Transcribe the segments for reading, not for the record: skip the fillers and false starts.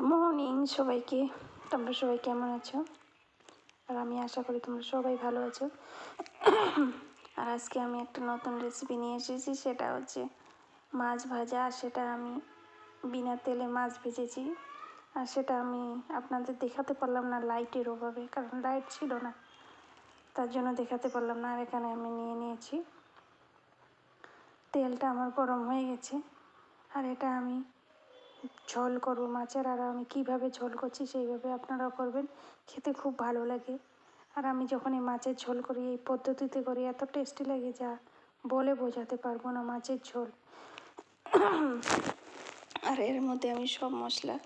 Morning সবাইকে। তোমরা সবাই কেমন আছো? আর আমি আশা করি তোমরা সবাই ভালো আছো। আর আজকে আমি একটা নতুন রেসিপি নিয়ে এসেছি, সেটা হচ্ছে মাছ ভাজা। সেটা আমি বিনা তেলে মাছ ভেজেছি, আর সেটা আমি আপনাদের দেখাতে পারলাম না লাইটের অভাবে, কারণ লাইট ছিল না, তার জন্য দেখাতে পারলাম না। আর এখানে আমি নিয়ে নিয়েছি, তেলটা আমার গরম হয়ে গেছে, আর এটা আমি ঝোল করব মাছের। আর আমি কীভাবে ঝোল করছি সেইভাবে আপনারাও করবেন, খেতে খুব ভালো লাগে। আর আমি যখন এই মাছের ঝোল করি, এই পদ্ধতিতে করি, এত টেস্টি লাগে যা বলে বোঝাতে পারবো না মাছের ঝোল। আর এর মধ্যে আমি সব মশলা,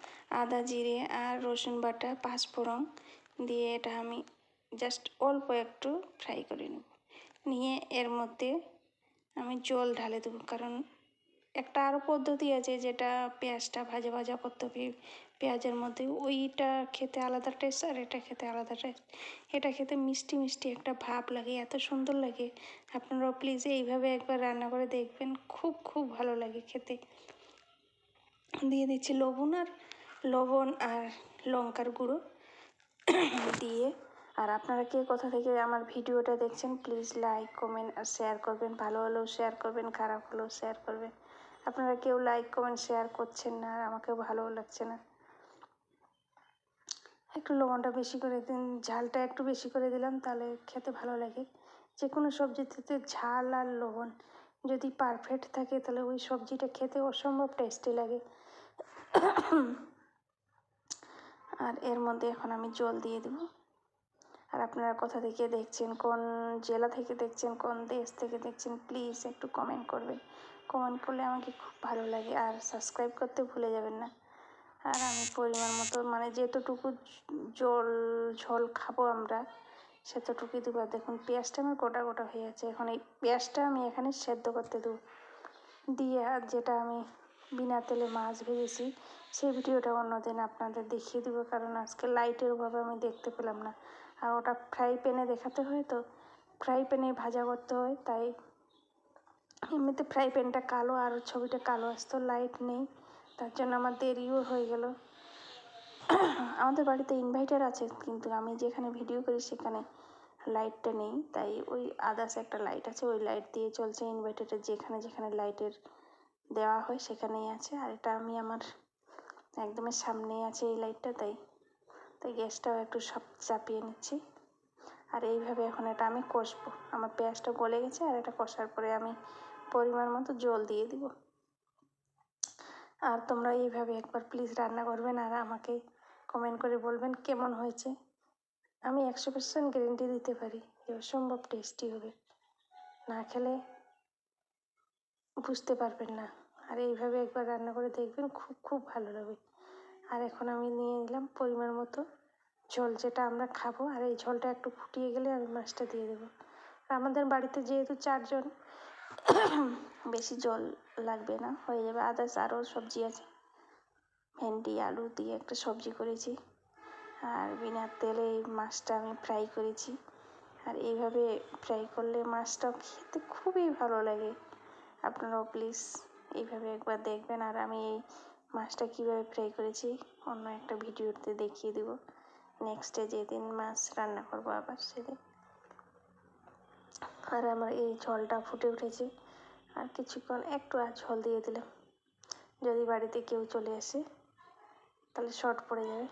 আদা, জিরে আর রসুন বাটা, পাঁচফোড়ন দিয়ে এটা আমি জাস্ট অল্প একটু ফ্রাই করে নেব। নিয়ে এর মধ্যে আমি জল ঢালে দেবো, কারণ একটা আরও পদ্ধতি আছে যেটা পেঁয়াজটা ভাজা ভাজা করতে হবে পেঁয়াজের মধ্যে, ওইটা খেতে আলাদা টেস্ট আর এটা খেতে আলাদা টেস্ট। এটা খেতে মিষ্টি মিষ্টি একটা ভাব লাগে, এত সুন্দর লাগে। আপনারাও প্লিজ এইভাবে একবার রান্না করে দেখবেন, খুব খুব ভালো লাগে খেতে। দিয়ে দিচ্ছি লবণ আর লঙ্কার গুঁড়ো দিয়ে। আর আপনারা কে কোথা থেকে আমার ভিডিওটা দেখছেন প্লিজ লাইক, কমেন্ট আর শেয়ার করবেন। ভালো হলেও শেয়ার করবেন, খারাপ হলেও শেয়ার করবেন। আপনারা কেউ লাইক, কমেন্ট, শেয়ার করছেন না, আর আমাকেও ভালোও লাগছে না। একটু লবণটা বেশি করে দিন, ঝালটা একটু বেশি করে দিলাম, তাহলে খেতে ভালো লাগে। যে কোনো সবজিতে ঝাল আর লবণ যদি পারফেক্ট থাকে, তাহলে ওই সবজিটা খেতে অসম্ভব টেস্টি লাগে। আর এর মধ্যে এখন আমি জল দিয়ে দেব। আর আপনারা কোথা থেকে দেখছেন, কোন জেলা থেকে দেখছেন, কোন দেশ থেকে দেখছেন, প্লিজ একটু কমেন্ট করবেন। কমেন্ট করলে আমাকে খুব ভালো লাগে। আর সাবস্ক্রাইব করতে ভুলে যাবেন না। আর আমি পরিমাণ মতো, মানে যেতটুকু ঝোল খাবো আমরা সেতটুকুই দেবো। আর দেখুন পেঁয়াজটা আমার গোটা গোটা হয়ে আছে। এখন এই পেঁয়াজটা আমি এখানে সেদ্ধ করতে দেবো দিয়ে। আর যেটা আমি বিনা তেলে মাছ ভেজেছি সেই ভিডিওটা অন্যদিন আপনাদের দেখিয়ে দেবো, কারণ আজকে লাইটের অভাবে আমি দেখতে পেলাম না। আর ওটা ফ্রাই প্যানে দেখাতে হয়, তো ফ্রাই প্যানে ভাজা করতে হয়, তাই এমনিতে ফ্রাই প্যানটা কালো আর ছবিটা কালো আসতো, লাইট নেই, তার জন্য আমার দেরিও হয়ে গেল। আমাদের বাড়িতে ইনভার্টার আছে, কিন্তু আমি যেখানে ভিডিও করি সেখানে লাইটটা নেই, তাই ওই আদার্স একটা লাইট আছে, ওই লাইট দিয়ে চলছে। ইনভার্টারের যেখানে যেখানে লাইটের দেওয়া হয় সেখানেই আছে। আর এটা আমি আমার একদমই সামনেই আছে এই লাইটটা, তাই গ্যাসটাও একটু সব চাপিয়ে নিচ্ছি। আর এইভাবে এখন এটা আমি কষবো। আমার পেঁয়াজটা গলে গেছে, আর এটা কষার পরে আমি পরিমাণ মতো জল দিয়ে দিব। আর তোমরা এইভাবে একবার প্লিজ রান্না করবেন, আর আমাকে কমেন্ট করে বলবেন কেমন হয়েছে। আমি 100% গ্যারেন্টি দিতে পারি যে অসম্ভব টেস্টি হবে, না খেলে বুঝতে পারবেন না। আর এইভাবে একবার রান্না করে দেখবেন, খুব খুব ভালো লাগবে। আর এখন আমি নিয়ে নিলাম পরিমাণ মতো ঝোল, যেটা আমরা খাবো। আর এই ঝোলটা একটু ফুটিয়ে গেলে আমি মাছটা দিয়ে দেবো। আর আমাদের বাড়িতে যেহেতু 4 জন, বেশি জল লাগবে না, হয়ে যাবে। আদার্স আরও সবজি আছে, ভেন্ডি আলু দিয়ে একটা সবজি করেছি। আর বিনা তেলে এই মাছটা আমি ফ্রাই করেছি। আর এইভাবে ফ্রাই করলে মাছটা খেতে খুবই ভালো লাগে। আপনারাও প্লিজ এইভাবে একবার দেখবেন। আর আমি এই মাছটা কীভাবে ফ্রাই করেছি অন্য একটা ভিডিওতে দেখিয়ে দেবো, নেক্সটে যেদিন মাছ রান্না করবো আবার সেদিন। আর আমার এই ঝোলটা ফুটে উঠেছে, আর কিছুক্ষণ একটু আর ঝোল দিয়ে দিলাম। যদি বাড়িতে কেউ চলে আসে তাহলে শর্ট পড়ে যাবে।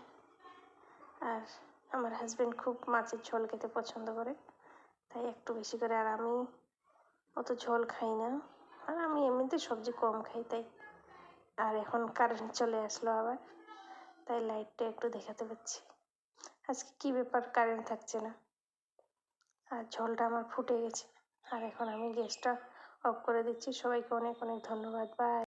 আর আমার হাজব্যান্ড খুব মাছের ঝোল খেতে পছন্দ করে, তাই একটু বেশি করে। আর আমি অত ঝোল খাই না, আর আমি এমনিতে সবজি কম খাই, তাই। আর এখন কারেন্ট চলে আসলো আবার, তাই লাইটটা একটু দেখাতে পাচ্ছি। আজকে কী ব্যাপার কারেন্ট থাকছে না। আর ঝোলটা আমার ফুটে গেছে, আর এখন আমি গ্যাসটা অফ করে দিচ্ছি। সবাইকে অনেক অনেক ধন্যবাদ। বাই।